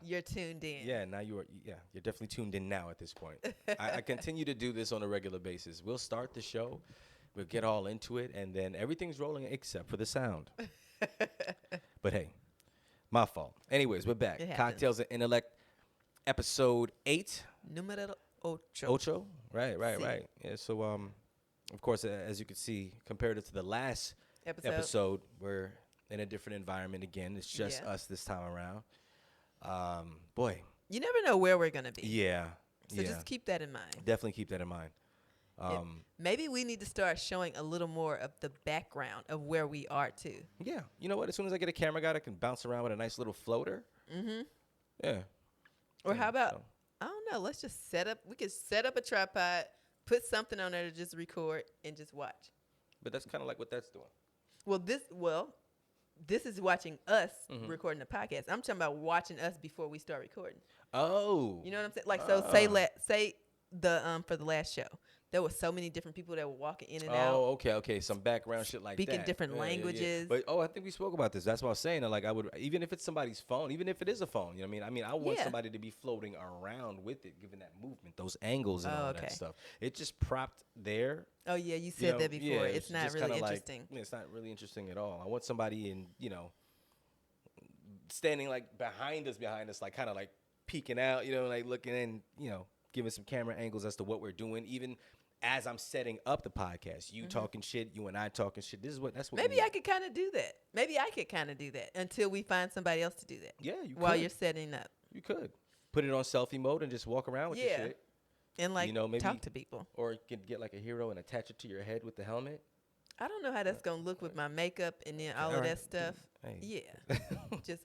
you're tuned in. Yeah, now you're definitely tuned in now at this point. I continue to do this on a regular basis. We'll start the show, we'll get all into it, and then everything's rolling except for the sound. But hey, my fault. Anyways, we're back. Cocktails and Intellect, episode 8. Numero ocho. Ocho? Right. Yeah, so, of course, as you can see, compared to the last episode, we're in a different environment again. It's just us this time around. Boy. You never know where we're going to be. Yeah. So just keep that in mind. Definitely keep that in mind. Maybe we need to start showing a little more of the background of where we are, too. Yeah. You know what? As soon as I get a camera guy that can bounce around with a nice little floater. Mm-hmm. Yeah. Or how about, I don't know, let's just we could set up a tripod, put something on there to just record and just watch. But that's kind of like what that's doing. This is watching us recording the podcast. I'm talking about watching us before we start recording. Oh. You know what I'm saying? Like, so say for the last show, there were so many different people that were walking in and out. Oh, okay. Some background shit like that. Speaking different languages. Yeah. But, I think we spoke about this. That's what I was saying. Like, I would, even if it's somebody's phone, even if it is a phone, you know what I mean? I want somebody to be floating around with it, given that movement, those angles and all that stuff. It's just propped there. Oh, yeah, you said that before. Yeah, it's not really interesting. It's not really interesting at all. I want somebody standing like behind us, like kind of like peeking out, like looking in, giving some camera angles as to what we're doing, even as I'm setting up the podcast. You talking shit, you and I talking shit. That's what Maybe I could kind of do that. Maybe I could kind of do that until we find somebody else to do that. Yeah, you while could. you're setting up. You could put it on selfie mode and just walk around with your shit. And maybe talk to people. Or you could get like a hero and attach it to your head with the helmet. I don't know how that's going to look with my makeup and then all of that stuff. Hey. Yeah.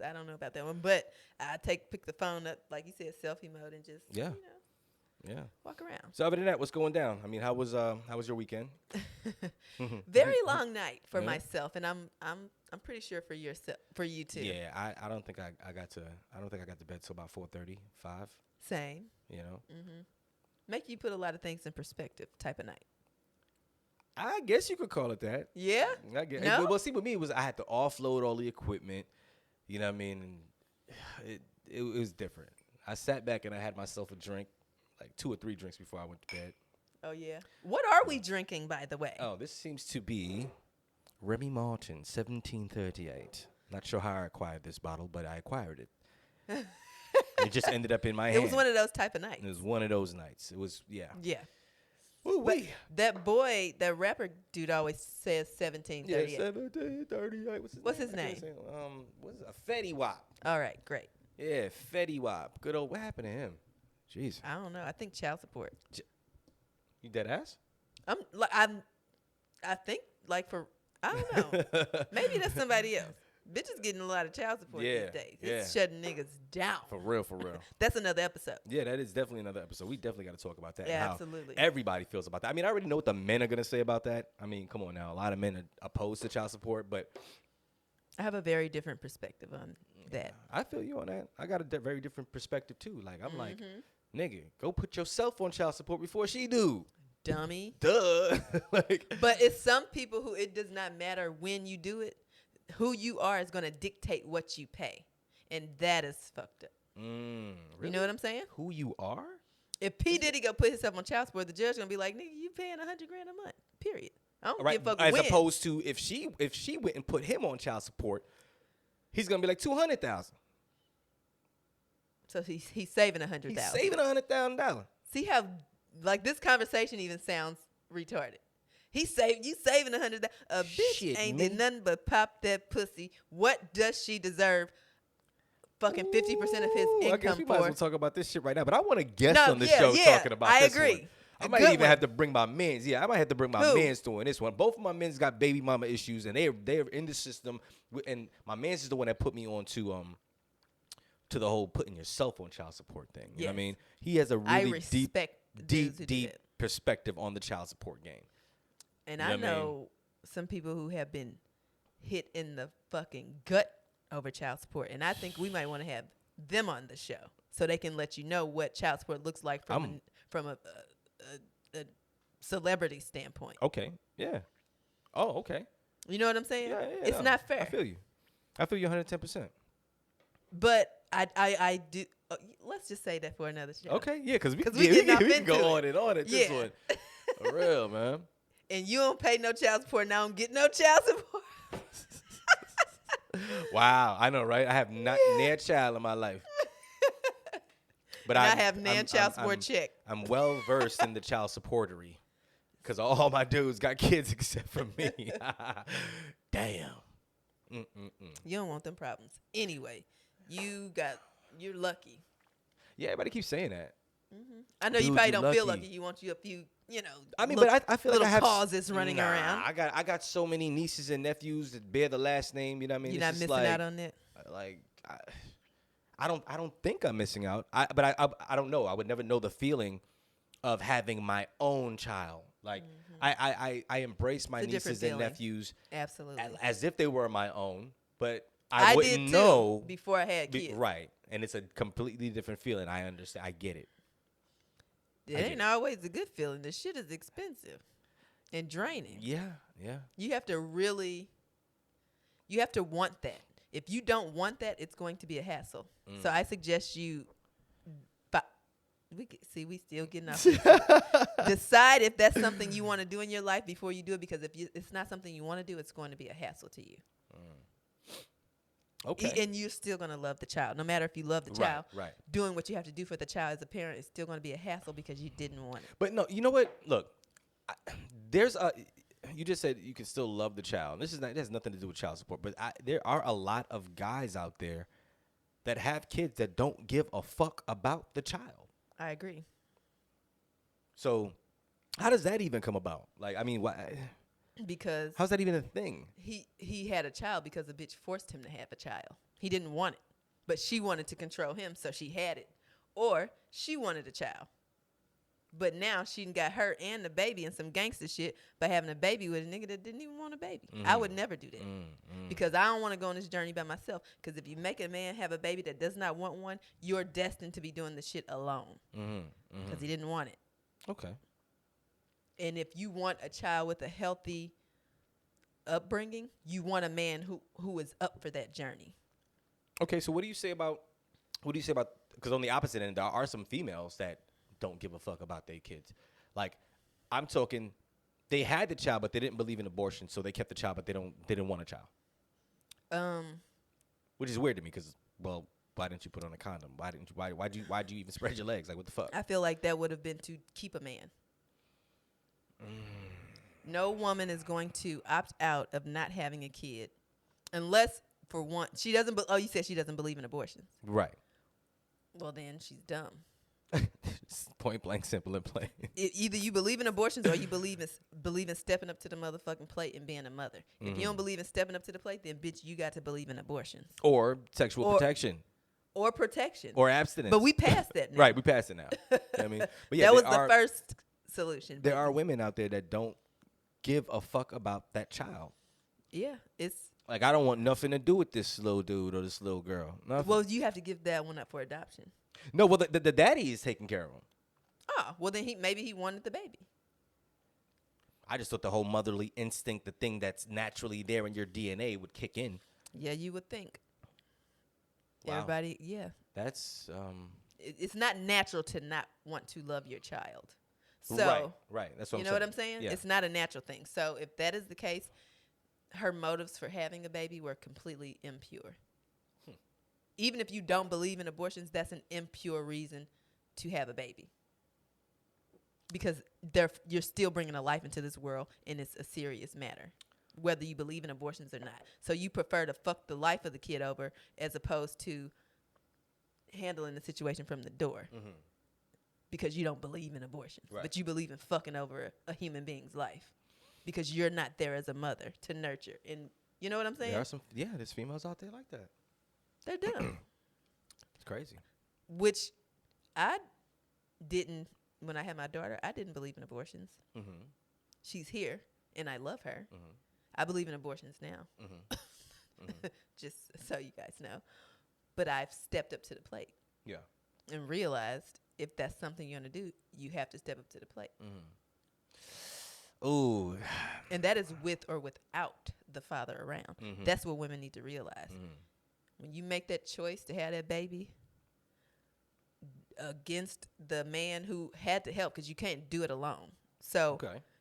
I don't know about that one. But I pick the phone up, like you said, selfie mode and just, walk around. So other than that, what's going down? I mean, how was your weekend? Very long night for myself, and I'm pretty sure for you too. Yeah, I don't think I got to bed till about 4:30, 5. Same. Make you put a lot of things in perspective type of night. I guess you could call it that. Yeah? I guess. No? Well, see, with me, I had to offload all the equipment. You know what I mean? And it was different. I sat back and I had myself a drink, like 2 or 3 drinks before I went to bed. Oh, yeah. What are we drinking, by the way? Oh, this seems to be REMY MARTIN, 1738. Not sure how I acquired this bottle, but I acquired it. It just ended up in my hand. It was one of those type of nights. It was one of those nights. It was, yeah. Yeah. Ooh, wait. That rapper dude always says 1738. Yeah, 1738. What's his name? What's a Fetty Wap. All right, great. Yeah, Fetty Wap. Good old, what happened to him? Jeez. I don't know. I think child support. You dead ass? I think I don't know. Maybe that's somebody else. Bitches getting a lot of child support these days. It's shutting niggas down. For real. That's another episode. Yeah, that is definitely another episode. We definitely got to talk about that. Yeah, and absolutely. How everybody feels about that. I mean, I already know what the men are going to say about that. I mean, come on now. A lot of men are opposed to child support, but I have a very different perspective on that. I feel you on that. I got a very different perspective, too. Like, I'm like, nigga, go put yourself on child support before she do. Dummy. Duh. But it's some people who it does not matter when you do it. Who you are is going to dictate what you pay. And that is fucked up. Really? You know what I'm saying? Who you are? If P. Diddy go put himself on child support, the judge going to be like, nigga, you paying $100,000 a month. Period. I don't give a fuck As when. opposed to if she went and put him on child support, he's going to be like $200,000. So he's saving $100,000. He's saving $100,000. See how, like, this conversation even sounds retarded. You saving $100,000. A bitch ain't did nothing but pop that pussy. What does she deserve? Fucking 50% of his income I guess we for. might as well talk about this shit right now. But I want to guest on the show talking about this. I agree. I might even have to bring my mans. Yeah, I might have to bring my mans doing this one. Both of my men's got baby mama issues, and they're in the system. And my mans is the one that put me on to the whole putting yourself on child support thing. You know what I mean? He has a really deep perspective on the child support game. And I know some people who have been hit in the fucking gut over child support. And I think we might want to have them on the show so they can let you know what child support looks like from a celebrity standpoint. Okay. Yeah. Oh, okay. You know what I'm saying? Yeah. It's not fair. I feel you 110%. But I do. Let's just say that for another show. Okay, yeah, because we can go on and on at this one. For real, man. And you don't pay no child support, and I don't get no child support. Wow, I know, right? I have not near child in my life. But I have nan child support check. I'm well versed in the child supportery because all my dudes got kids except for me. Damn. You don't want them problems. Anyway, you're lucky. Yeah, everybody keeps saying that. Mm-hmm. I know you probably don't feel lucky. You want you a few, I mean, but I feel like I have causes running around. I got so many nieces and nephews that bear the last name. You know what I mean? You're not missing out on that. Like, I don't think I'm missing out. But I don't know. I would never know the feeling of having my own child. Like, I embrace my nieces and nephews absolutely as if they were my own. But I wouldn't did know before I had kids. Right, and it's a completely different feeling. I understand. I get it. It ain't always a good feeling. The shit is expensive and draining. Yeah. You have to want that. If you don't want that, it's going to be a hassle. So I suggest you, we still getting off. Decide if that's something you want to do in your life before you do it, because if it's not something you want to do, it's going to be a hassle to you. Okay. And you're still going to love the child. No matter if you love the child, right. Doing what you have to do for the child as a parent is still going to be a hassle because you didn't want it. But no, you know what? Look, you just said you can still love the child. It has nothing to do with child support. But there are a lot of guys out there that have kids that don't give a fuck about the child. I agree. So how does that even come about? Like, I mean, why? Because how's that even a thing? He had a child because a bitch forced him to have a child. He didn't want it, but she wanted to control him, so she had it. Or she wanted a child, but now she got her and the baby and some gangster shit by having a baby with a nigga that didn't even want a baby. I would never do that because I don't want to go on this journey by myself. Because if you make a man have a baby that does not want one, you're destined to be doing the shit alone because he didn't want it. Okay. And if you want a child with a healthy upbringing, you want a man who is up for that journey. Okay, so what do you say about because on the opposite end, there are some females that don't give a fuck about their kids. Like, I'm talking, they had the child, but they didn't believe in abortion, so they kept the child, but they didn't want a child. Which is weird to me because, well, why didn't you put on a condom? Why'd you even spread your legs? Like, what the fuck? I feel like that would have been to keep a man. No woman is going to opt out of not having a kid unless, for one, she doesn't. You said she doesn't believe in abortions, right? Well, then she's dumb. Point blank, simple and plain. Either you believe in abortions or you believe in stepping up to the motherfucking plate and being a mother. If you don't believe in stepping up to the plate, then bitch, you got to believe in abortions or sexual protection. Or protection. Or abstinence. But we passed that now. Right, we passed it now. You know what I mean? But yeah, that was the first solution. There are women out there that don't give a fuck about that child. Yeah, it's like, I don't want nothing to do with this little dude or this little girl. Nothing. Well, you have to give that one up for adoption. No, well, the daddy is taking care of him. Oh, well, then maybe he wanted the baby. I just thought the whole motherly instinct, the thing that's naturally there in your DNA, would kick in. Yeah, you would think. Wow. Everybody, yeah. That's it's not natural to not want to love your child. So right. That's what you know what I'm saying? Yeah. It's not a natural thing. So if that is the case, her motives for having a baby were completely impure. Even if you don't believe in abortions, that's an impure reason to have a baby. Because you're still bringing a life into this world, and it's a serious matter, whether you believe in abortions or not. So you prefer to fuck the life of the kid over as opposed to handling the situation from the door. Because you don't believe in abortions, but you believe in fucking over a human being's life because you're not there as a mother to nurture. And you know what I'm saying? There's females out there like that. They're dumb. It's crazy. Which I didn't, when I had my daughter, I didn't believe in abortions. She's here, and I love her. I believe in abortions now. Just so you guys know. But I've stepped up to the plate. Yeah. And realized if that's something you're going to do, you have to step up to the plate. Ooh. And that is with or without the father around. That's what women need to realize. when you make that choice to have that baby against the man who had to help, because you can't do it alone. So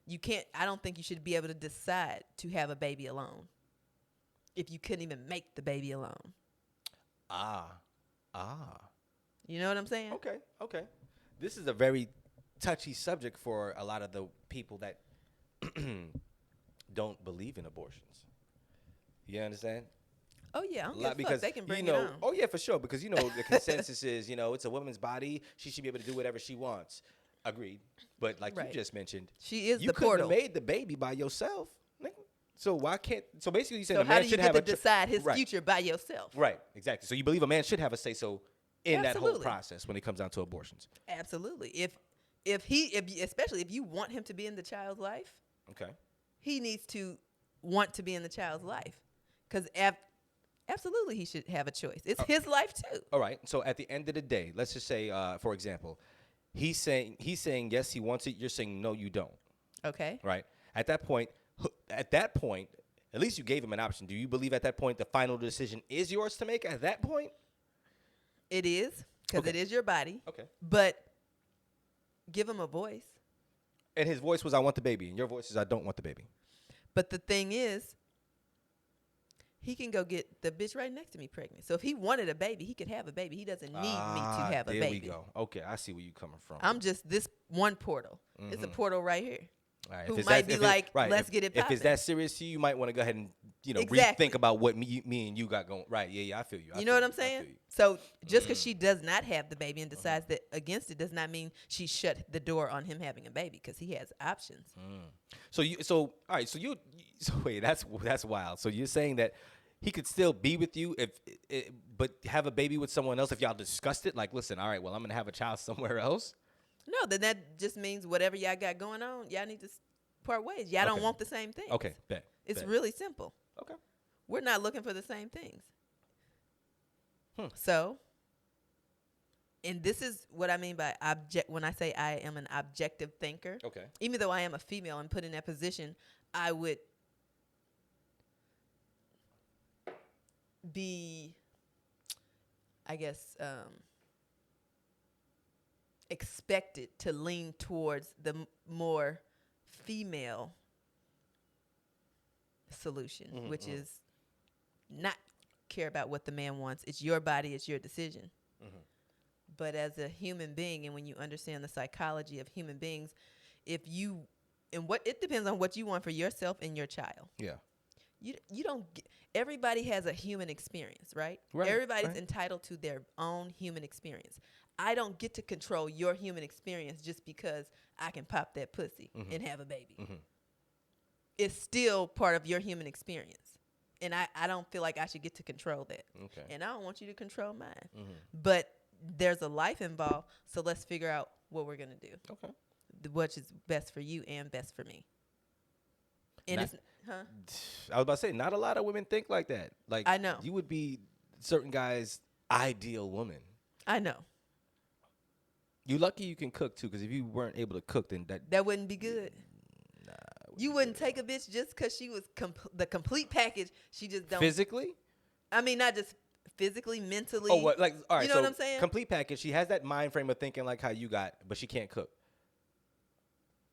you can't. I don't think you should be able to decide to have a baby alone if you couldn't even make the baby alone. You know what I'm saying? Okay. This is a very touchy subject for a lot of the people that don't believe in abortions. You understand? Oh, yeah. I don't give a fuck. They can bring it on. Oh, yeah, for sure. Because, the consensus is, it's a woman's body. She should be able to do whatever she wants. Agreed. But like you just mentioned, she is the portal. You couldn't have made the baby by yourself. So why can't? So basically, you said a man should have to decide his future by yourself. Right. Exactly. So you believe a man should have a say-so in that whole process when it comes down to abortions. Absolutely. Especially if you want him to be in the child's life. Okay. He needs to want to be in the child's life, because absolutely he should have a choice. It's his life too. All right. So at the end of the day, let's just say, for example, he's saying yes, he wants it. You're saying no, you don't. Okay. Right. At that point, at least you gave him an option. Do you believe at that point the final decision is yours to make? At that point, it is, because it is your body. Okay. But give him a voice. And his voice was, "I want the baby," and your voice is, "I don't want the baby." But the thing is, he can go get the bitch right next to me pregnant. So if he wanted a baby, he could have a baby. He doesn't need me to have a baby. There we go. Okay, I see where you're coming from. I'm just this one portal. Mm-hmm. It's a portal right here. Right. Who might be like, let's get it popping. If it's that serious to you, you might want to go ahead and rethink about what me and you got going. Right? Yeah, I feel you. You know what I'm saying? So just because she does not have the baby and decides that against it does not mean she shut the door on him having a baby, because he has options. So wait, that's wild. So you're saying that he could still be with you but have a baby with someone else if y'all discussed it? Like, listen, all right, well, I'm gonna have a child somewhere else. No, then that just means whatever y'all got going on, y'all need to part ways. Y'all don't want the same things. Okay, bet. It's really simple. Okay. We're not looking for the same things. So, and this is what I mean by when I say I am an objective thinker. Okay. Even though I am a female and put in that position, I would be, I guess, expected to lean towards the more female solution, which is not care about what the man wants. It's your body, it's your decision. But as a human being, and when you understand the psychology of human beings, it depends on what you want for yourself and your child. Yeah. You don't everybody has a human experience, right? Everybody's entitled to their own human experience. I don't get to control your human experience just because I can pop that pussy and have a baby. It's still part of your human experience. And I don't feel like I should get to control that. Okay. And I don't want you to control mine. But there's a life involved, so let's figure out what we're going to do. Okay. Which is best for you and best for me. And I was about to say, not a lot of women think like that. Like, I know. You would be certain guys' ideal woman. I know. You lucky you can cook, too, because if you weren't able to cook, then that wouldn't be good. Nah. You wouldn't take a bitch just because she was the complete package. She just don't. Physically? I mean, not just physically, mentally. Oh, what? Like, all right, you know what I'm saying? Complete package. She has that mind frame of thinking like how you got, but she can't cook.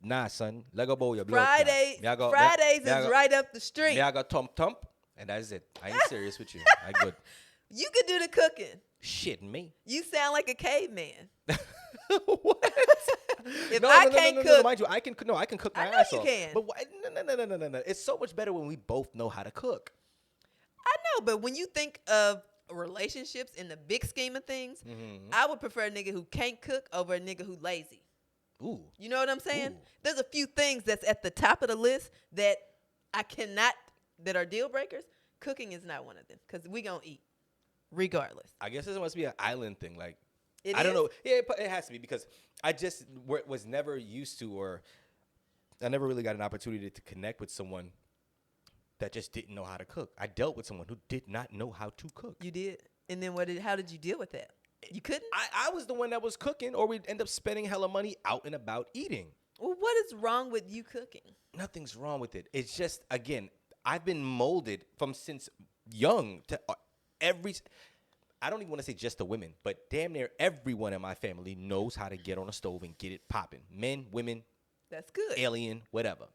Nah, son. Lego bowl your blood. Fridays is right up the street. Yeah, I got tump, and that's it. I ain't serious with you. I good. You could do the cooking. Shit, me. You sound like a caveman. What? If I can't cook, mind you, I can cook my ass off. I know you can. But no. It's so much better when we both know how to cook. I know, but when you think of relationships in the big scheme of things, I would prefer a nigga who can't cook over a nigga who's lazy. Ooh. You know what I'm saying? Ooh. There's a few things that's at the top of the list that that are deal breakers. Cooking is not one of them, because we gonna eat regardless. I guess this must be an island thing. Like, I don't know. Yeah, it has to be, because I just was never used to, or I never really got an opportunity to connect with someone that just didn't know how to cook. I dealt with someone who did not know how to cook. You did? And then how did you deal with that? You couldn't? I was the one that was cooking, or we'd end up spending hella money out and about eating. Well, what is wrong with you cooking? Nothing's wrong with it. It's just, again, I've been molded from since young to I don't even want to say just the women, but damn near everyone in my family knows how to get on a stove and get it popping. Men, women. That's good. Alien, whatever.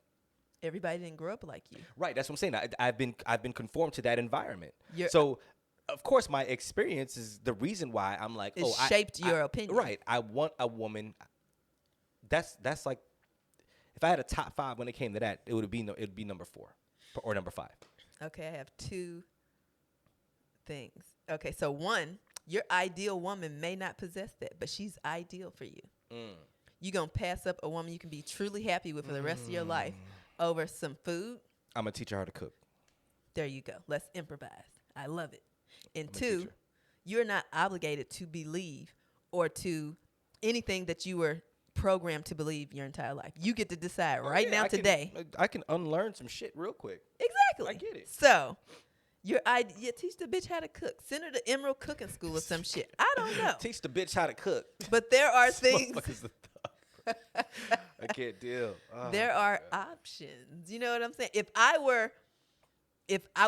Everybody didn't grow up like you. Right. That's what I'm saying. I've been conformed to that environment. So, of course, my experience is the reason why I'm like, it shaped your opinion. Right. I want a woman. That's like, if I had a top 5 when it came to that, it would be number 4 or number 5. Okay, I have 2 things. Okay, so 1, your ideal woman may not possess that, but she's ideal for you. You're going to pass up a woman you can be truly happy with for the rest of your life over some food. I'm going to teach her how to cook. There you go. Let's improvise. I love it. And 2, you're not obligated to believe or to anything that you were programmed to believe your entire life. You get to decide today. I can unlearn some shit real quick. Exactly. I get it. So, teach the bitch how to cook. Send her to Emerald Cooking School or some shit. I don't know. Teach the bitch how to cook. But there are things. I can't deal. There are options. You know what I'm saying? If I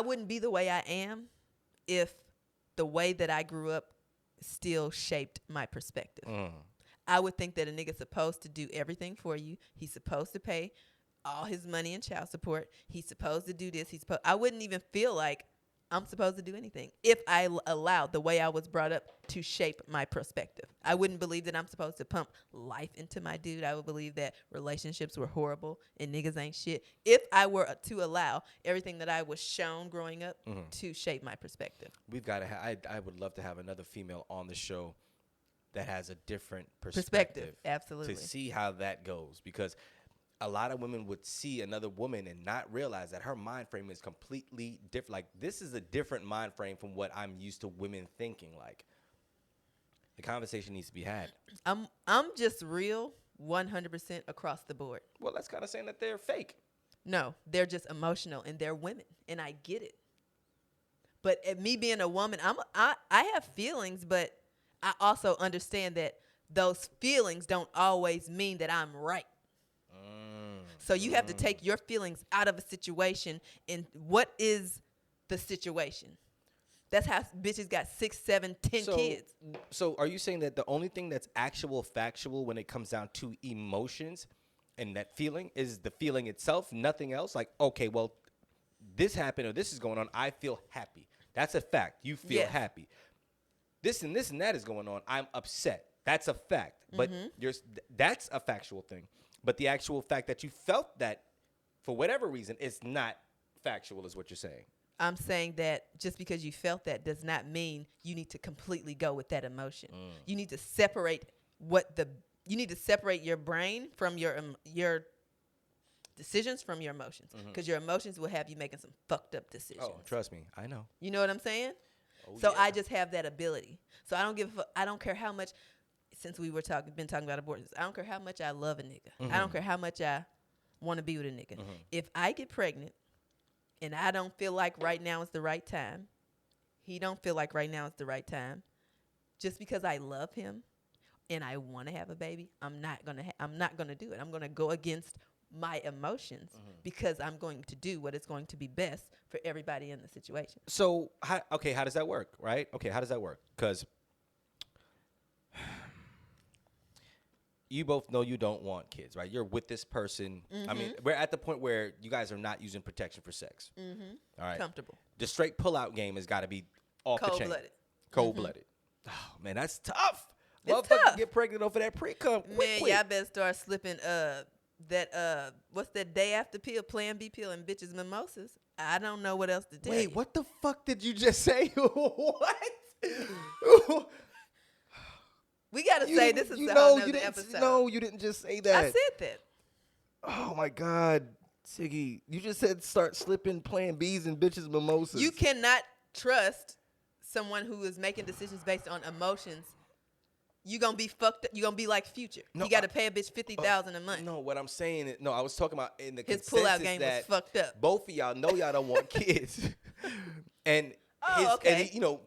wouldn't be the way I am, if the way that I grew up still shaped my perspective. I would think that a nigga's supposed to do everything for you. He's supposed to pay all his money in child support. He's supposed to do this. I wouldn't even feel like I'm supposed to do anything if I allowed the way I was brought up to shape my perspective. I wouldn't believe that I'm supposed to pump life into my dude. I would believe that relationships were horrible and niggas ain't shit if I were to allow everything that I was shown growing up to shape my perspective. We've got to I would love to have another female on the show that has a different perspective. Absolutely. To see how that goes, because a lot of women would see another woman and not realize that her mind frame is completely different. Like, this is a different mind frame from what I'm used to women thinking. Like, the conversation needs to be had. I'm just real 100% across the board. Well, that's kind of saying that they're fake. No, they're just emotional and they're women, and I get it. But me being a woman, I have feelings, but I also understand that those feelings don't always mean that I'm right. So you have to take your feelings out of a situation, and what is the situation? That's how bitches got 6, 7, 10 kids. So are you saying that the only thing that's factual when it comes down to emotions and that feeling is the feeling itself, nothing else? Like, okay, well, this happened or this is going on, I feel happy. That's a fact. You feel happy. This and that is going on. I'm upset. That's a fact. But that's a factual thing. But the actual fact that you felt that for whatever reason is not factual is what you're saying. I'm saying that just because you felt that does not mean you need to completely go with that emotion. You need to separate your brain from your decisions from your emotions, because your emotions will have you making some fucked up decisions. Oh, trust me, I know. You know what I'm saying? Oh, so I just have that ability. So I don't care how much. Since we been talking about abortions, I don't care how much I love a nigga. I don't care how much I want to be with a nigga. If I get pregnant and I don't feel like right now is the right time, he don't feel like right now is the right time, just because I love him and I want to have a baby, I'm not gonna do it. I'm gonna go against my emotions because I'm going to do what is going to be best for everybody in the situation. So, how does that work, right? Okay, how does that work? Because you both know you don't want kids, right? You're with this person. I mean, we're at the point where you guys are not using protection for sex. All right. Comfortable. The straight pull-out game has got to be off the chain. Cold-blooded. Cold-blooded. Oh, man, that's tough. It's tough. Get pregnant over that pre-cum. Man, y'all better start slipping what's that day after pill, Plan B pill, and bitches mimosas. I don't know what else to tell you. Wait, what the fuck did you just say? What? We got to say this is another episode. No, you didn't just say that. I said that. Oh, my God. Ziggy, you just said start slipping Plan Bs and bitches mimosas. You cannot trust someone who is making decisions based on emotions. You're going to be fucked up. You're going to be like Future. No, he got to pay a bitch $50,000 a month. No, what I'm saying is, I was talking about in the his consensus pullout game that was fucked up. Both of y'all know y'all don't want kids. And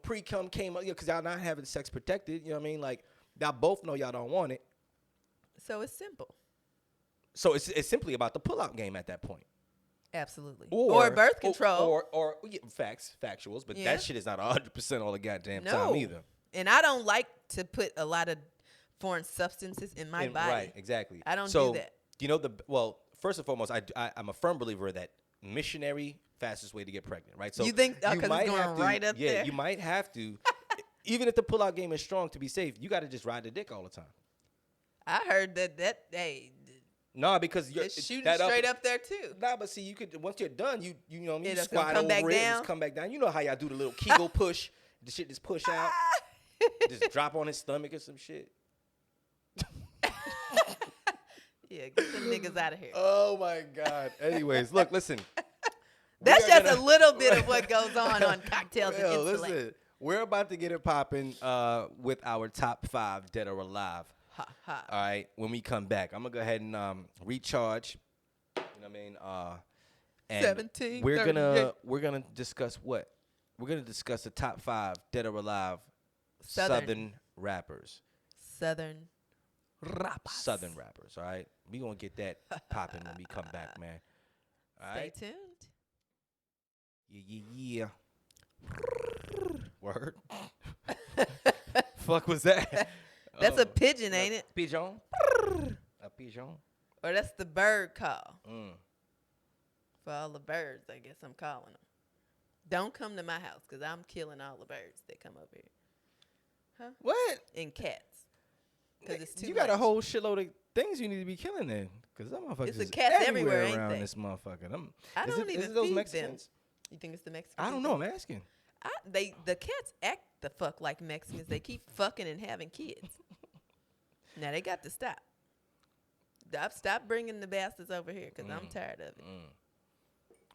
pre-cum came up, because y'all not having sex protected, you know what I mean? Like, y'all both know y'all don't want it. So it's simple. So it's simply about the pullout game at that point. Absolutely. Or birth control. Or yeah, factuals, but that shit is not 100% all the goddamn time either. And I don't like to put a lot of foreign substances in my body. Right, exactly. I don't do that. You know, first and foremost, I'm a firm believer that missionary, fastest way to get pregnant, right? So you think, because it's going right up there? Yeah, you might have to, even if the pullout game is strong to be safe, you got to just ride the dick all the time. I heard that hey. No, because you're shooting straight up there too. Nah, but see, you could once you're done, you know you squat over it, just come back down. You know how y'all do the little Kegel push, the shit just push out, just drop on his stomach or some shit. Yeah, get them niggas out of here. Oh my God. Anyways, look, listen. That's just a little bit of what goes on Cocktails and Intellect. Listen, we're about to get it popping with our top 5 dead or alive. Ha, ha. All right, when we come back, I'm gonna go ahead and recharge. You know what I mean? And 17. We're gonna discuss what? We're gonna discuss the top 5 dead or alive Southern rappers. Southern rappers. All right, we gonna get that popping when we come back, man. All right. Stay tuned. Yeah. Word. Fuck was that? That's a pigeon, ain't it? Pigeon. A pigeon. Or that's the bird call. For all the birds, I guess I'm calling them. Don't come to my house, because I'm killing all the birds that come over here. Huh? What? And cats. Because it's too You much. got a whole shitload of things you need to be killing then. Because them motherfuckers it's the cats everywhere around ain't this motherfucker. I don't even those feed Mexicans? them. You think it's the Mexicans? I don't know. I'm asking. The cats act the fuck like Mexicans. They keep fucking and having kids. Now they got to stop. Stop bringing the bastards over here because I'm tired of it.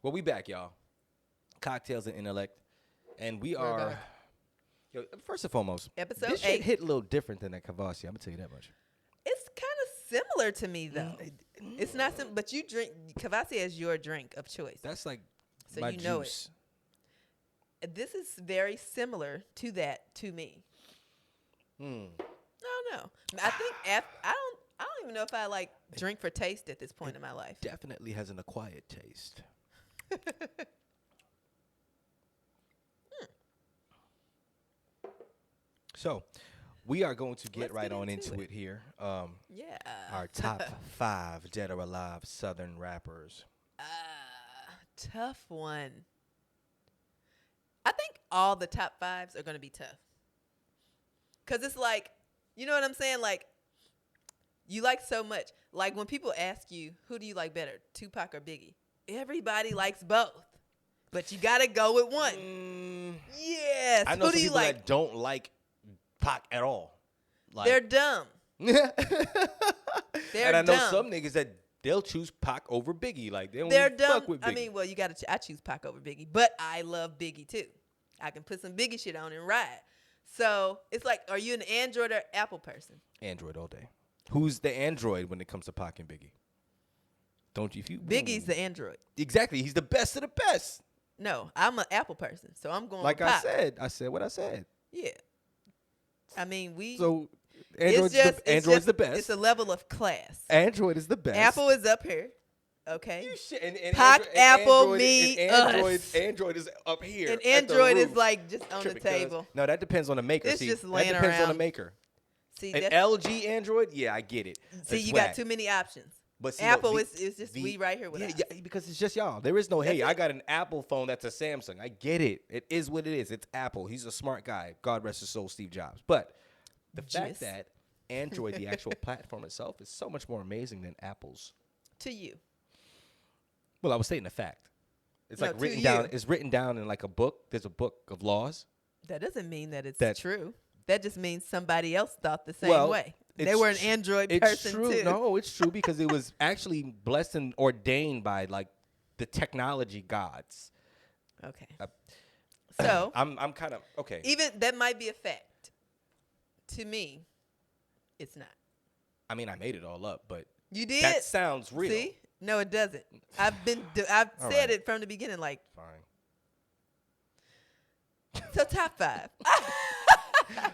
Well, we back, y'all. Cocktails and Intellect. And we are... Yo, first and foremost, Episode this 8. shit hit a little different than that Cavassier. I'm going to tell you that much. It's kind of similar to me, though. It's not simple, but you drink... Cavassier is your drink of choice. That's like so my you know juice. This is very similar to that to me. No. I think I don't even know if I like drink for taste at this point in my life. Definitely has an acquired taste. So, we are going to get right on into it here. Yeah. Our top 5 dead or alive Southern rappers. Tough one. I think all the top 5s are going to be tough. Because it's like, you know what I'm saying? Like, you like so much. Like, when people ask you, who do you like better, Tupac or Biggie? Everybody likes both. But you got to go with one. Yes. I know who some do you people like? that don't like Pac at all. Like, they're dumb. And I know some niggas that they'll choose Pac over Biggie. Like, they don't fuck with Biggie. I mean, well, you got to. I choose Pac over Biggie, but I love Biggie too. I can put some Biggie shit on and ride. So it's like, are you an Android or Apple person? Android all day. Who's the Android when it comes to Pac and Biggie? Don't you? Biggie's the Android. Exactly. He's the best of the best. No, I'm an Apple person, so I'm going. Like with Pac. I said what I said. Yeah. I mean, So Android's the best. It's a level of class. Android is the best. Apple is up here. Okay. You shit. And Pac, Apple, Android, me, us. Android is up here. And Android is like just on the table. No, that depends on the maker. It's just laying that depends around. on the maker. See, an LG Android, yeah, I get it. See, you got too many options. But see, Apple is just we right here with us. Yeah, because it's just y'all. There is no, hey, I got an Apple phone that's a Samsung. I get it. It is what it is. It's Apple. He's a smart guy. God rest his soul, Steve Jobs. But the fact that Android, the actual platform itself, is so much more amazing than Apple's. To you. Well, I was stating a fact. It's like written down. It's written down in like a book. There's a book of laws. That doesn't mean that it's true. That just means somebody else thought the same way. They were an Android person too. No, it's true because it was actually blessed and ordained by like the technology gods. Okay. So I'm kind of okay. Even that might be a fact. To me, it's not. I mean, I made it all up, but you did. That sounds real. See? No, it doesn't. I've said it from the beginning. Like, fine. So top 5.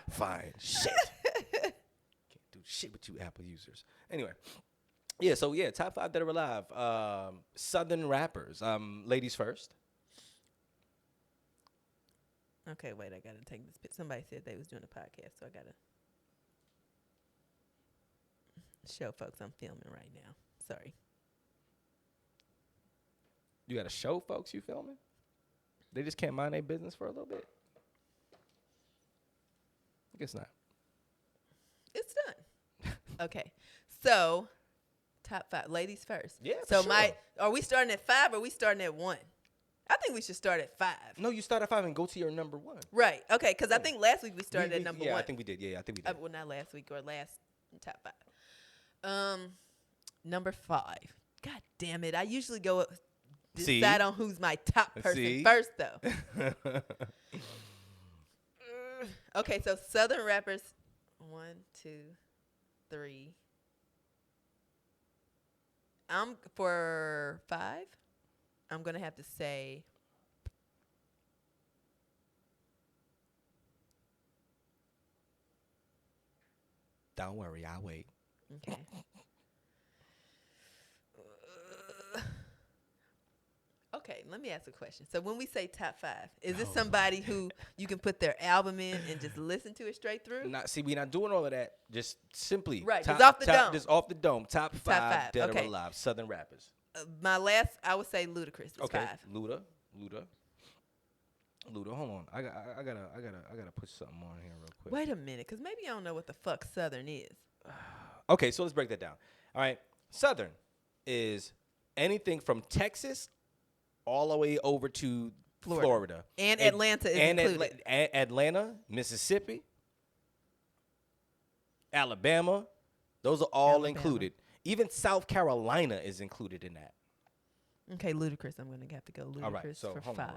Fine. Shit. Can't do shit with you Apple users. Anyway, Yeah, so yeah, top 5 that are alive. Southern rappers. Ladies first. Okay, wait, I gotta take this picture. Somebody said they was doing a podcast, so I gotta show folks I'm filming right now. Sorry. You gotta show folks you filming? They just can't mind their business for a little bit? I guess not. It's done. Okay, so top 5, ladies first. Yeah, so sure. Are we starting at 5 or are we starting at 1? I think we should start at 5. No, you start at 5 and go to your number 1. Right. Okay, because I think last week we started at number 1. Yeah, I think we did. Yeah, I think we did. Well, not last week or last top 5. Number 5. God damn it! I usually go decide on who's my top person first, though. Okay, so Southern rappers. 1, 2, 3. For 5. I'm gonna have to say. Don't worry, I'll wait. Okay. Okay, let me ask a question. So when we say top 5, is this somebody who you can put their album in and just listen to it straight through? We're not doing all of that. Just simply just off the dome. Just off the dome. Top 5 dead okay. or alive Southern rappers. My last, I would say Ludacris. Is 5. Luda. Hold on. I gotta put something on here real quick. Wait a minute, because maybe I don't know what the fuck Southern is. Okay, so let's break that down. All right, Southern is anything from Texas all the way over to Florida. And Atlanta is included. Atlanta, Mississippi, Alabama. Those are all included. Even South Carolina is included in that. Okay, Ludacris. I'm going to have to go Ludacris all right, so for hold 5.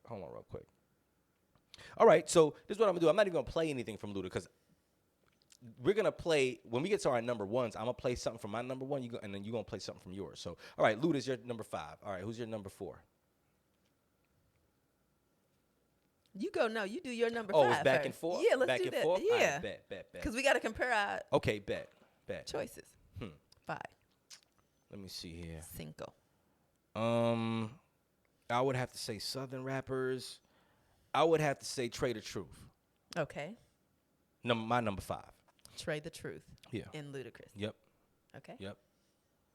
Hold on real quick. All right, so this is what I'm going to do. I'm not even going to play anything from Luda because we're going to play, when we get to our number 1s, I'm going to play something from my number 1, and then you're going to play something from yours. So, all right, Luda's your number 5. All right, who's your number 4? You go, no, you do your number 5 it's back first. and forth? Yeah, let's back do and that. Forth? Yeah. Right, bet. Because we got to compare our okay, bet. choices. 5. Let me see here. 5. I would have to say Southern rappers. I would have to say Trey the Truth. Okay. My number 5. Trey the Truth. Yeah. And Ludacris. Yep. Okay. Yep.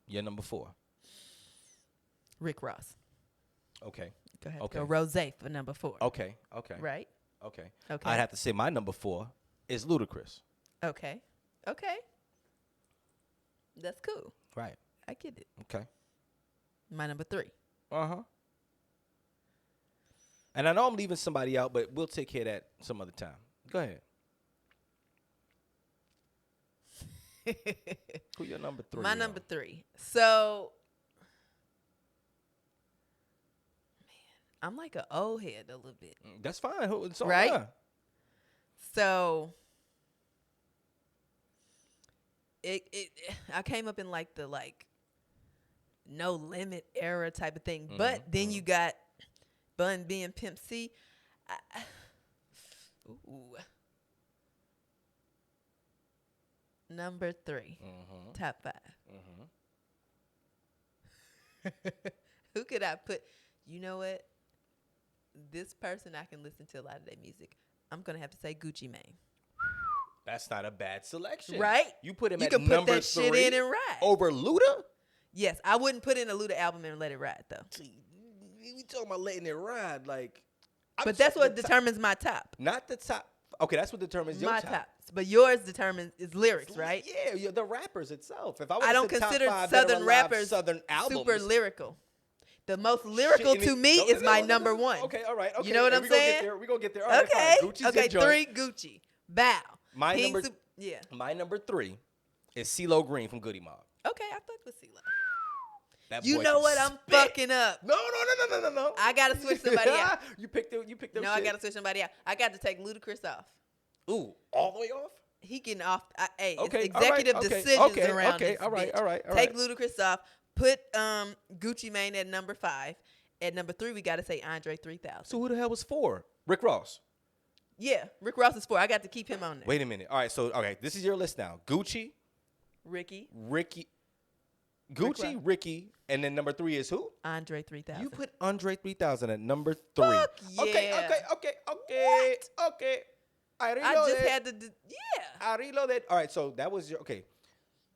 Your number 4. Rick Ross. Okay. Go ahead. Okay. Go Rose for number 4. Okay. Right? Okay. Okay. I'd have to say my number 4 is Ludacris. Okay. That's cool. Right. I get it. Okay. My number 3. Uh-huh. And I know I'm leaving somebody out, but we'll take care of that some other time. Go ahead. Who your number 3? My number 3. So, man, I'm like an old head a little bit. That's fine. Right? Yeah. So, I came up in like the No Limit era type of thing. But then you got Bun B and Pimp C. Number 3. Top 5. Who could I put? You know what? This person, I can listen to a lot of their music. I'm going to have to say Gucci Mane. That's not a bad selection. Right? You put him you at can number put that 3 shit in and ride. over Luda? Yes, I wouldn't put in a Luda album and let it ride, though. See, we talking about letting it ride. But that's what determines my top. Not the top. Okay, that's what determines your top. My top. But yours determines is lyrics, right? Yeah, the rappers itself. If I don't consider Southern rappers Southern albums super lyrical. The most lyrical to me is my number 1. Okay, all right. Okay. You know what I'm saying? We're going to get there. All right, okay. Gucci's okay, 3, Gucci. Bow. My number 3 is CeeLo Green from Goody Mob. Okay, I fuck with CeeLo. You know what? I'm fucking up. No. I got to switch somebody out. You picked them No, I got to switch somebody out. I got to take Ludacris off. Ooh, all the way off? He getting off. It's okay, executive decisions around this all right. Take Ludacris off. Put Gucci Mane at number 5. At number 3, we got to say Andre 3000. So who the hell was 4? Rick Ross. Yeah, Rick Ross is 4. I got to keep him on there. Wait a minute. All right, so this is your list now. Gucci. Ricky. Gucci, Ricky, and then number 3 is who? Andre 3000. You put Andre 3000 at number 3. Fuck yeah. Okay. What? Okay. I just had to. I reloaded. All right, so that was your okay.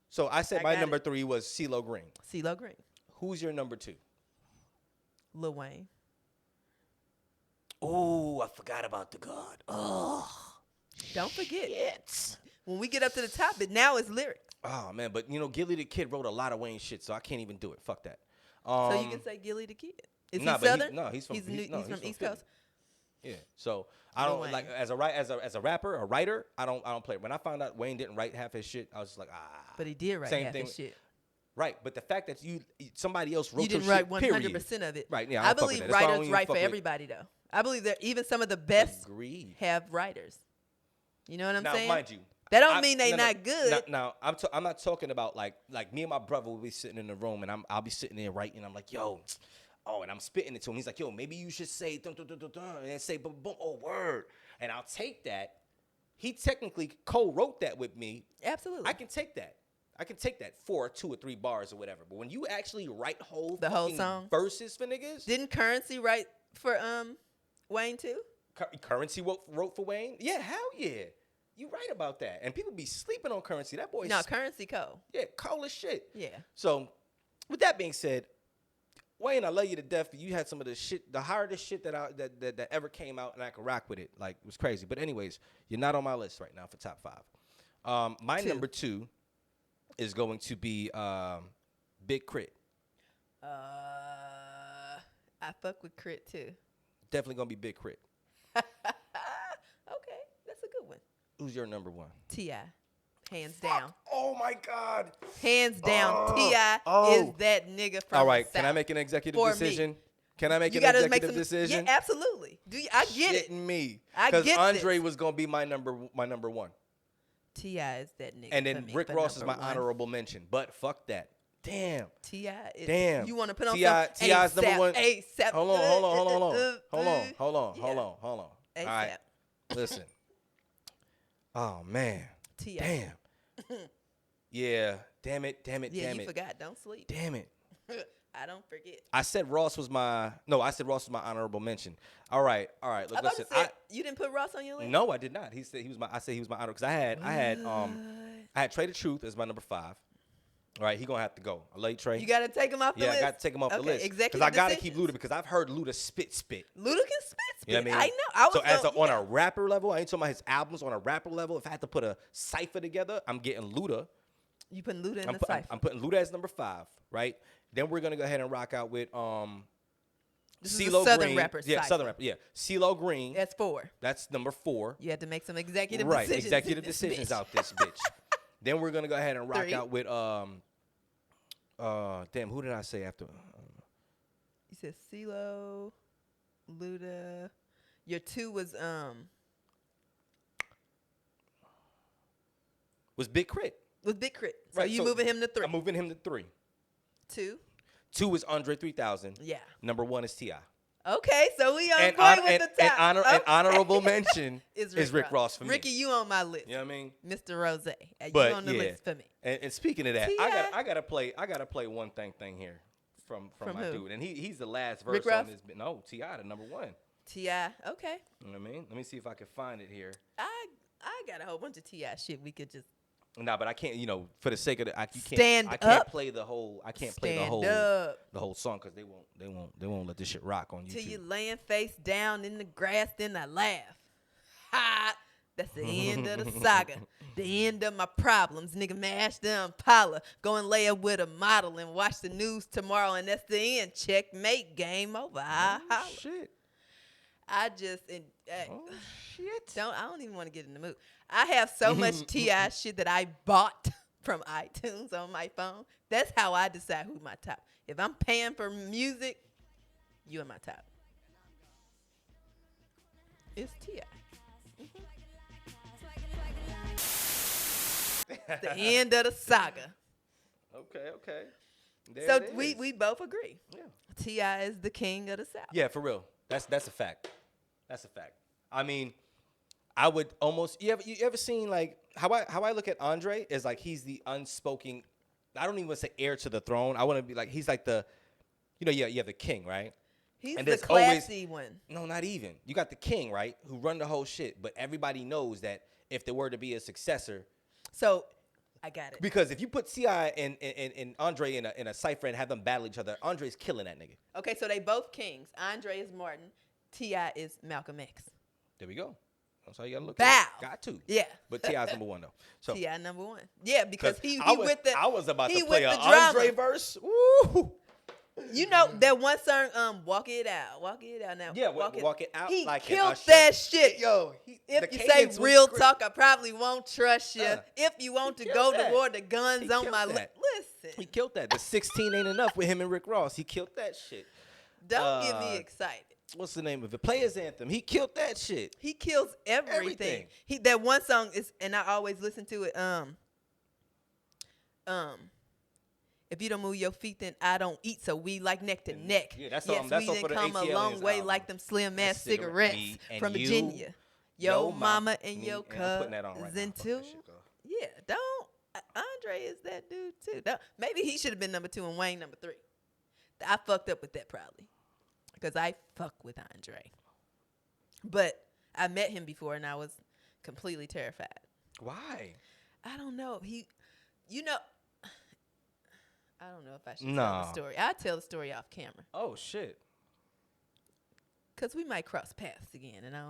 So I said my number 3 was CeeLo Green. CeeLo Green. Who's your number 2? Lil Wayne. Oh, I forgot about the God. Oh, don't forget. Shit. When we get up to the top, now it's lyrics. Oh man, but Gilly the Kid wrote a lot of Wayne shit, so I can't even do it. Fuck that. So you can say Gilly the Kid. Is he Southern? He's from East Coast. Yeah. So I don't like as a rapper, a writer. I don't play. When I found out Wayne didn't write half his shit, I was just like, But he did write half his shit. Right, but the fact that somebody else wrote your shit, you didn't write 100% of it. Right, yeah. I believe writers write for everybody though. I believe that even some of the best have writers. You know what I'm saying? Now, mind you, that don't mean they not good. Now, I'm not talking about like me and my brother will be sitting in the room and I'll be sitting there writing. I'm like, yo, and I'm spitting it to him. He's like, yo, maybe you should say dun, dun, dun, dun, dun, and then say boom, boom, oh word, and I'll take that. He technically co-wrote that with me. Absolutely, I can take that. 4, 2 or 3 bars or whatever. But when you actually write the whole song verses for niggas, didn't Currency write for Wayne too? Currency wrote for Wayne. Yeah, hell yeah. You right about that. And people be sleeping on Currency. That boy. No, Currency cold. Yeah, cold as shit. Yeah. So, with that being said, Wayne, I love you to death. You had some of the shit, the hardest shit that ever came out, and I could rock with it. Like, it was crazy. But anyways, you're not on my list right now for top 5. My number 2 is going to be Big Crit. I fuck with Crit too. Definitely gonna be Big Crit. Okay, that's a good one. Who's your number 1? T.I. Hands down. Oh my God. Hands down. T.I. is that nigga from All right, the South. can I make an executive decision? Me. Can I make an executive decision? Yeah, absolutely. I get it. Me. I get it. Because Andre was gonna be my number 1. T.I. is that nigga. And then Rick Ross is my honorable mention. But fuck that. Damn. T.I. is. Damn. You want to put on T.I.'s number 1. ASAP. Hold on. All right. Listen. Oh man. T.I. Damn. Yeah. Damn it. Yeah, you forgot. Don't sleep. Damn it. I don't forget. I said Ross was my honorable mention. All right. Look, listen. You didn't put Ross on your list? No, I did not. I said he was my honorable because I had Trey the Truth as my number 5. All right, he gonna have to go. I love you, Trey. You gotta take him off the list. Yeah, I gotta take him off the list because I gotta keep Luda because I've heard Luda spit. Luda can spit. You know what I mean? I know. On a rapper level, I ain't talking about his albums. On a rapper level, if I had to put a cipher together, I'm getting Luda. You putting Luda in the cipher? I'm putting Luda as number 5, right? Then we're gonna go ahead and rock out with This is a Southern rapper. Yeah, Southern rapper. Yeah, CeeLo Green. That's 4. That's number 4. You had to make some executive decisions. Right, executive decisions out this bitch. Then we're gonna go ahead and rock out with damn, who did I say after? You said CeeLo, Luda. Your 2 was Big Crit. Was Big Crit. So right, you moving him to 3. I'm moving him to 3. 2 is Andre 3000. Yeah. Number 1 is T.I. Okay, so we on point with the top. An honorable mention is Rick Ross for me. Ricky, you on my list. You know what I mean? Mr. Rose. You on the list for me. And speaking of that, I gotta play one thing here from my who? dude. And he's the last verse on this. No, T.I. the number 1. T.I. Okay. You know what I mean? Let me see if I can find it here. I got a whole bunch of T.I. shit we could just. Nah, but I can't. For the sake of I can't play the whole. I can't play the whole song because they won't let this shit rock on YouTube. Till you laying face down in the grass, then I laugh. Ha! That's the end of the saga. The end of my problems. Nigga mash the Impala. Go and lay up with a model and watch the news tomorrow, and that's the end. Checkmate. Game over. Oh, shit. I just shit. I don't even want to get in the mood. I have so much T.I. shit that I bought from iTunes on my phone. That's how I decide who's my top. If I'm paying for music, you in my top. It's T.I. The end of the saga. Okay. So we both agree. Yeah. T.I. is the king of the South. Yeah, for real. That's a fact. That's a fact. I mean, I would almost you ever seen like how I look at Andre is like he's the unspoken I don't even want to say heir to the throne. I want to be like, he's like the, you have the king, right? He's the classy one. No, not even. You got the king, right, who run the whole shit. But everybody knows that if there were to be a successor. So, I got it. Because if you put T.I. and Andre in a cypher and have them battle each other, Andre's killing that nigga. Okay, so they both kings. Andre is Martin. T.I. is Malcolm X. There we go. That's how you got to look at it. Got to. Yeah. But T.I.'s number one, though. So T.I. number one. Yeah, because he I was about to play an Andre verse. Woo! You know that one song, Walk It Out. Walk It Out now. Yeah, Walk It Out. He like killed that shit. If you say real talk, I probably won't trust you. If you want to go to war, the guns on my listen. He killed that. The 16 ain't enough with him and Rick Ross. He killed that shit. Don't get me excited. What's the name of it? Players Anthem. He killed that shit. He kills everything. That one song is, and I always listen to it. If you don't move your feet, then I don't eat. So we like neck to neck. Yeah, that's yes, we done come a long way like them slim ass cigarettes from Virginia. Yo mama and yo cousin too. Yeah, don't. Andre is that dude too. Maybe he should have been number 2 and Wayne number 3. I fucked up with that probably because I fuck with Andre. But I met him before and I was completely terrified. Why? I don't know. I don't know if I should tell the story. I'll tell the story off camera. Oh, shit. Because we might cross paths again, and I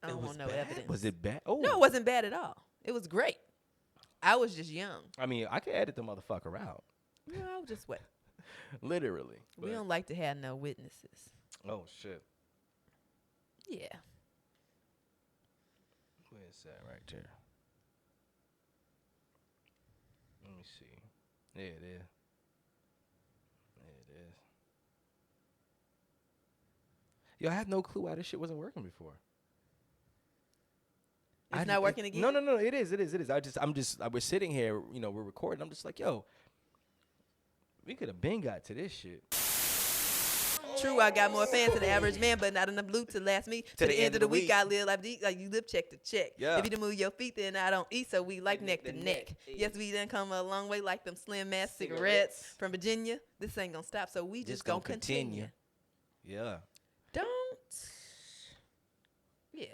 don't want no evidence. Was it bad? Oh. No, it wasn't bad at all. It was great. I was just young. I mean, I could edit the motherfucker out. No, I was just wet. Literally. We don't like to have no witnesses. Oh, shit. Yeah. Where's that right there? Let me see. There it is. Yo, I had no clue why this shit wasn't working before. It's not working again? No. It is. We're sitting here, we're recording. I'm just like, yo, we could have been got to this shit. True, I got more fans than the average man, but not enough loot to last me to the end of the week. I live like you live check to check. Yeah. If you don't move your feet, then I don't eat. So we like neck to neck. Yes, we done come a long way like them slim ass cigarettes from Virginia. This ain't gonna stop, so we just gonna continue. Yeah. Don't. Yeah,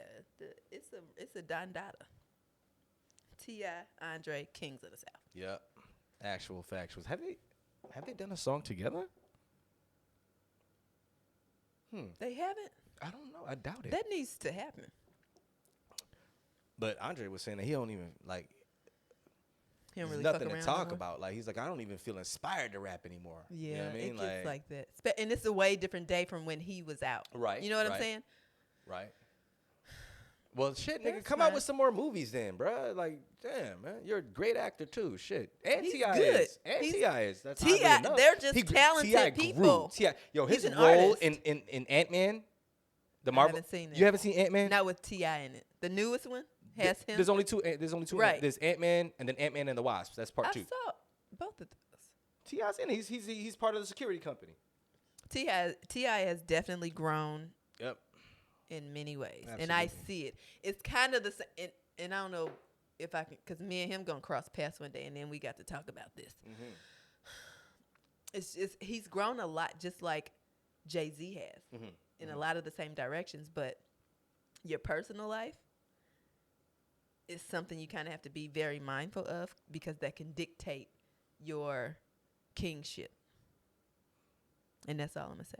it's a Dondada. T.I., Andre, Kings of the South. Yep. Actual factuals. Have they done a song together? They haven't? I don't know. I doubt it. That needs to happen. But Andre was saying that he don't even like. He don't there's really nothing fuck around to talk no more. about. Like he's like, I don't even feel inspired to rap anymore. Yeah, you know what I mean? it gets like that. And it's a way different day from when he was out. Right. You know what I'm saying? Right. Well, shit, nigga, That's come out with some more movies then, bruh. Like, damn, man, you're a great actor too. Shit, and T.I. is. And T.I. is. That's T.I. They're just talented people. T.I. Yo, his an role artist. in Ant-Man, the Marvel. I haven't seen it. You haven't seen Ant-Man? Not with T.I. in it. The newest one has him. There's only two. Right. There's Ant-Man and then Ant-Man and the Wasp. That's part 2. I saw both of those. T.I.'s in it. He's part of the security company. T.I. has definitely grown. Yep. In many ways. Absolutely. And I see it. It's kind of the same. And I don't know if I can, because me and him going to cross paths one day, and then we got to talk about this. Mm-hmm. It's just, he's grown a lot, just like Jay-Z has, in a lot of the same directions. But your personal life is something you kind of have to be very mindful of, because that can dictate your kingship. And that's all I'm going to say.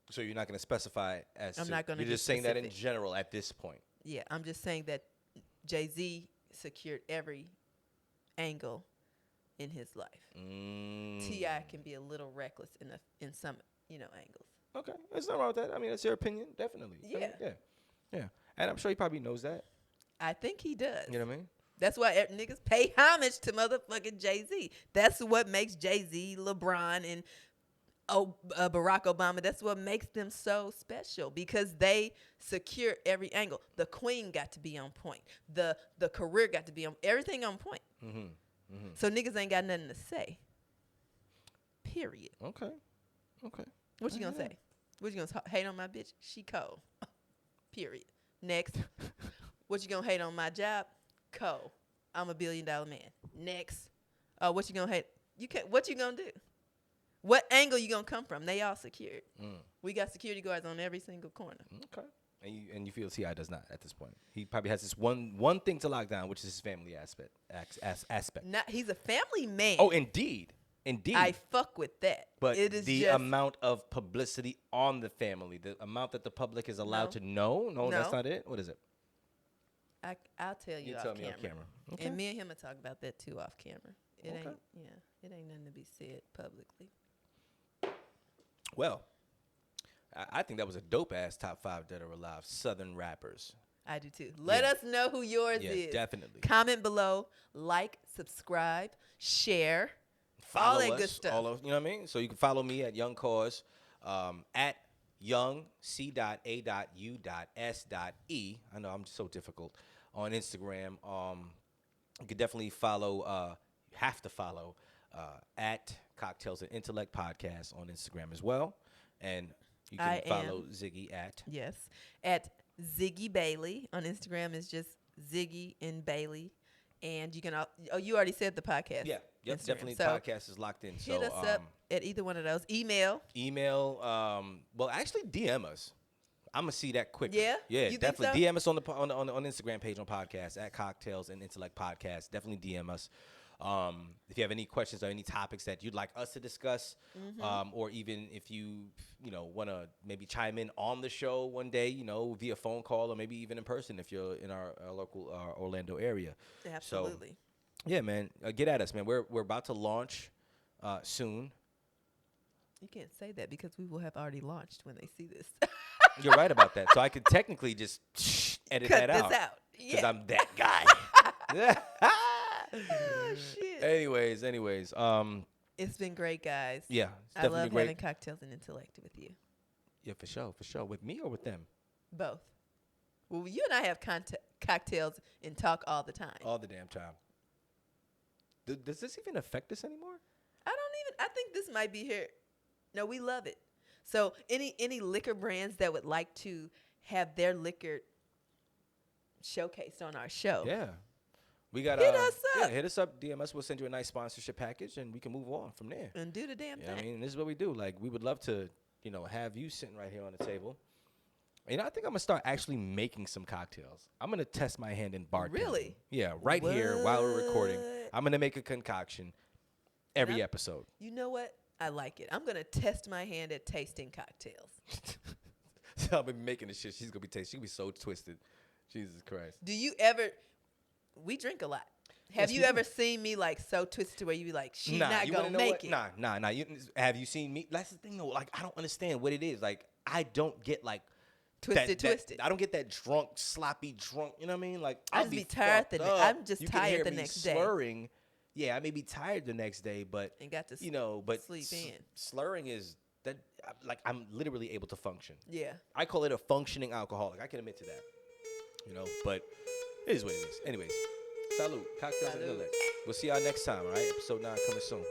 So you're not going to specify as I'm not going to. You're just saying that in general at this point. Yeah, I'm just saying that Jay-Z secured every angle in his life. T.I. can be a little reckless in some angles. Okay, there's nothing wrong with that. I mean, that's your opinion, definitely. Yeah. I mean, yeah, and I'm sure he probably knows that. I think he does. You know what I mean? That's why niggas pay homage to motherfucking Jay-Z. That's what makes Jay-Z, LeBron, and Barack Obama. That's what makes them so special, because they secure every angle. The queen got to be on point. The career got to be on everything on point. So niggas ain't got nothing to say. Period. Okay. What you gonna say? What you gonna hate on my bitch? She cold. Period. Next. What you gonna hate on my job? Cold. I'm $1 billion man. Next. What you gonna hate? You can't. What you gonna do? What angle you gonna come from? They all secured. We got security guards on every single corner. Okay. And you feel T.I. does not at this point. He probably has this one thing to lock down, which is his family aspect. He's a family man. Oh, indeed. I fuck with that. But it is the amount of publicity on the family, the amount that the public is allowed to know. No, that's not it. What is it? I'll tell you. Tell me off camera. Okay. And me and him will talk about that too off camera. It ain't nothing to be said publicly. Well, I think that was a dope-ass top 5 dead or alive Southern rappers. I do too. Let us know who yours is. Yeah, definitely. Comment below, like, subscribe, share, follow all that us, good stuff. You know what I mean? So you can follow me at Young Cause, at Young C.A.U.S.E. I know I'm so difficult on Instagram. You could definitely follow. You have to follow at Cocktails and Intellect Podcast on Instagram as well, and you can follow Ziggy at Ziggy Bailey on Instagram. Is just Ziggy and Bailey, and you can. You already said the podcast. Yeah, yep, definitely. So podcast is locked in. Hit us up at either one of those. Email. Well, actually, DM us. I'm gonna see that quicker. Yeah, you definitely DM us on the Instagram page on podcast at Cocktails and Intellect Podcast. Definitely DM us. If you have any questions or any topics that you'd like us to discuss, or even if you want to maybe chime in on the show one day, via phone call or maybe even in person if you're in our local Orlando area. Absolutely. So, yeah, man, get at us, man. We're about to launch soon. You can't say that because we will have already launched when they see this. You're right about that. So I could technically just edit that out. Cut this out. Because I'm that guy. Oh, shit. Anyways. It's been great, guys. Yeah. I love having Cocktails and Intellect with you. Yeah, for sure. With me or with them? Both. Well, you and I have cocktails and talk all the time. All the damn time. Does this even affect us anymore? I think this might be here. No, we love it. So any liquor brands that would like to have their liquor showcased on our show. Yeah. We got hit us up. Yeah, hit us up, DM us. We'll send you a nice sponsorship package and we can move on from there. And do the damn thing. I mean, this is what we do. Like, we would love to, have you sitting right here on the table. I think I'm going to start actually making some cocktails. I'm going to test my hand in bartending. Really? Yeah, here while we're recording. I'm going to make a concoction every episode. You know what? I like it. I'm going to test my hand at tasting cocktails. So I'll be making the shit. She's going to be tasting. She'll be so twisted. Jesus Christ. Do you ever... We drink a lot. Have you ever seen me like so twisted where you be like, she's not going to make it? Nah. Have you seen me? That's the thing though. Like, I don't understand what it is. Like, I don't get like... Twisted. I don't get that sloppy drunk. You know what I mean? Like, I'll be tired I'm just tired the next day. Slurring. Yeah, I may be tired the next day, but and got to sleep in. Slurring is that like I'm literally able to function. Yeah. I call it a functioning alcoholic. I can admit to that. But it is what it is. Anyways, salute. Cocktails and Intellect. We'll see y'all next time, all right? Episode 9 coming soon.